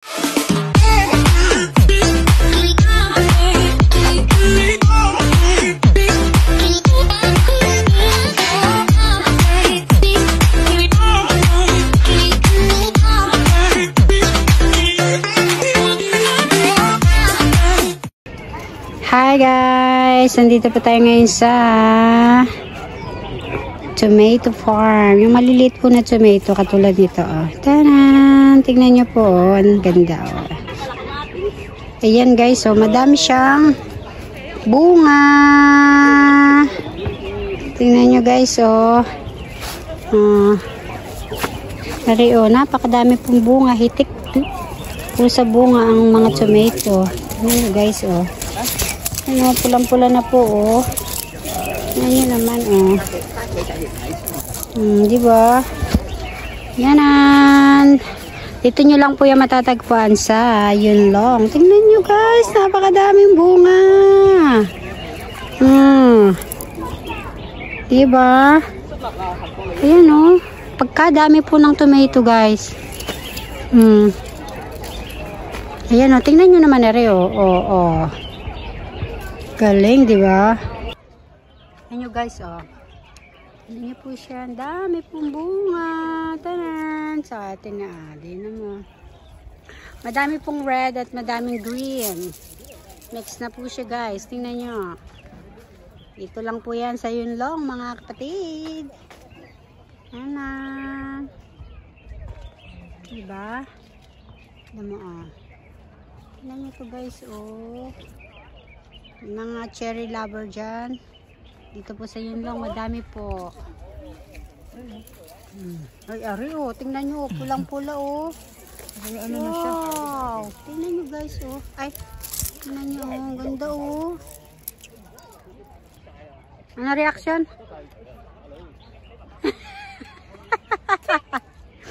Hi guys! Nandito po tayo ngayon sa tomato farm. Yung maliliit po na tomato katulad nito. Oh. Tanan! Tingnan nyo po. Oh. Ang ganda. Oh. Ayan guys. So, madami siyang bunga. Tingnan nyo guys. Oh. Napakadami pong bunga. Hitik po sa bunga ang mga tomato. Ayan guys. Oh. Ano, pulang-pula na po, oh. Yan naman, oh. Diba? Yanan. Dito nyo lang po yung matatagpuan sa Yunlong. Tingnan nyo, guys. Napakadaming bunga. Diba? Ayan, oh. Pagkadami po ng tomato, guys. Ayan, oh. Tingnan nyo naman na rin, oh. Oh. Galing, di ba? Ayan nyo guys, oh. Hindi po siya. Ang dami pong bunga. Tanan! Sa atin na, di na mo. Madami pong red at madaming green. Mix na po siya guys. Tingnan nyo. Ito lang po yan sa Yunlong, mga kapatid. Tanan! Diba? Tignan mo, oh. Tingnan nyo to guys, oh. Mga cherry lover dyan. Dito po sa Yunlong, madami po. Ay, ari, oh. Tingnan nyo, pulang-pula, oh. Ano na siya? Wow! Tingnan nyo, guys, oh. Ay, tingnan nyo, oh. Ang ganda, oh. Ano reaction?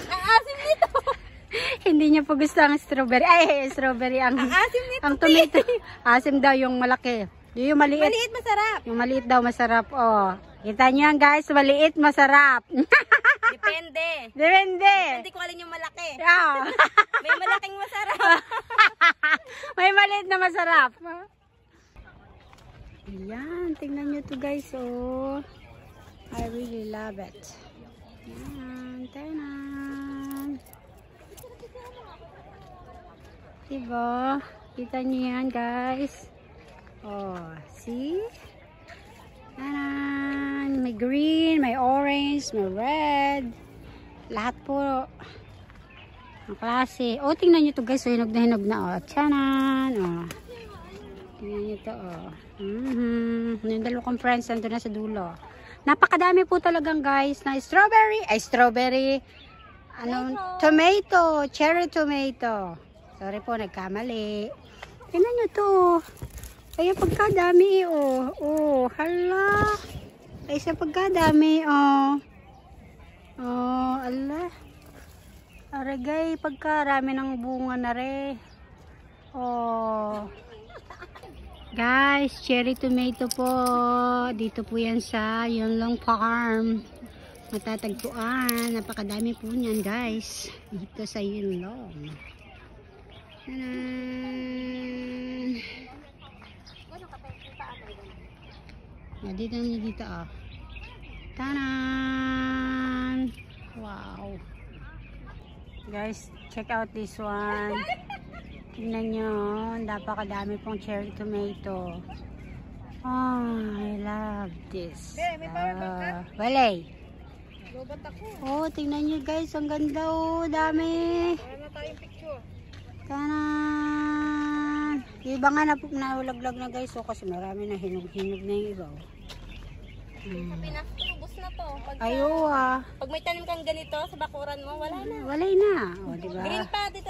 Ang asim nito! Hindi niya po gusto ang strawberry. Ay, strawberry ang asim nito. Ang tomato. Asim daw yung malaki. Yung maliit. Maliit masarap. Yung maliit daw masarap. Oh. Kita niyo yan guys, maliit masarap. Depende. Depende. Depende kung alin yung malaki. Yeah. May malaking masarap. May maliit na masarap. Ayan, tingnan niyo to guys. Oh. I really love it. Ayan, tanan. Diba? Kita niyo yan guys. Oh, see? Tanan. May green, may orange, may red. Lahat po. Ang klase. Oh, tingnan nyo to guys. So, hinog na. Oh, tanan. Oh. Tingnan nyo to. Oh. Yung dalawa kong friends nandun na sa dulo. Napakadami po talagang guys na strawberry. Ay, strawberry. Ano? Tomato. Cherry tomato. Sorry po, nagkamali. Tingnan nyo to. Ay, pagkadami, oh. Oh, hala. Ay, sa pagkadami, oh. Oh, ala. Aragay, pagkarami ng bunga na re. Oh. Guys, cherry tomato po. Dito po yan sa Yunlong Farm. Matatagpuan. Napakadami po niyan, guys. Dito sa Yunlong. Dito, oh. Tanan! Wow! Guys, check out this one. Tingnan nyo, napakadami pong cherry tomato. Oh, I love this. Balay! Oh, tingnan nyo guys, ang ganda, oh. Dami! Tanan! Iba nga nahulaglag na guys, oh, kasi marami na hinog-hinog na yung iba, oh. Pinakubos na to. Ayo, ah. Pag may tanim kang ganito sa bakuran mo, wala na. Walay na. O, diba? Green pa, dito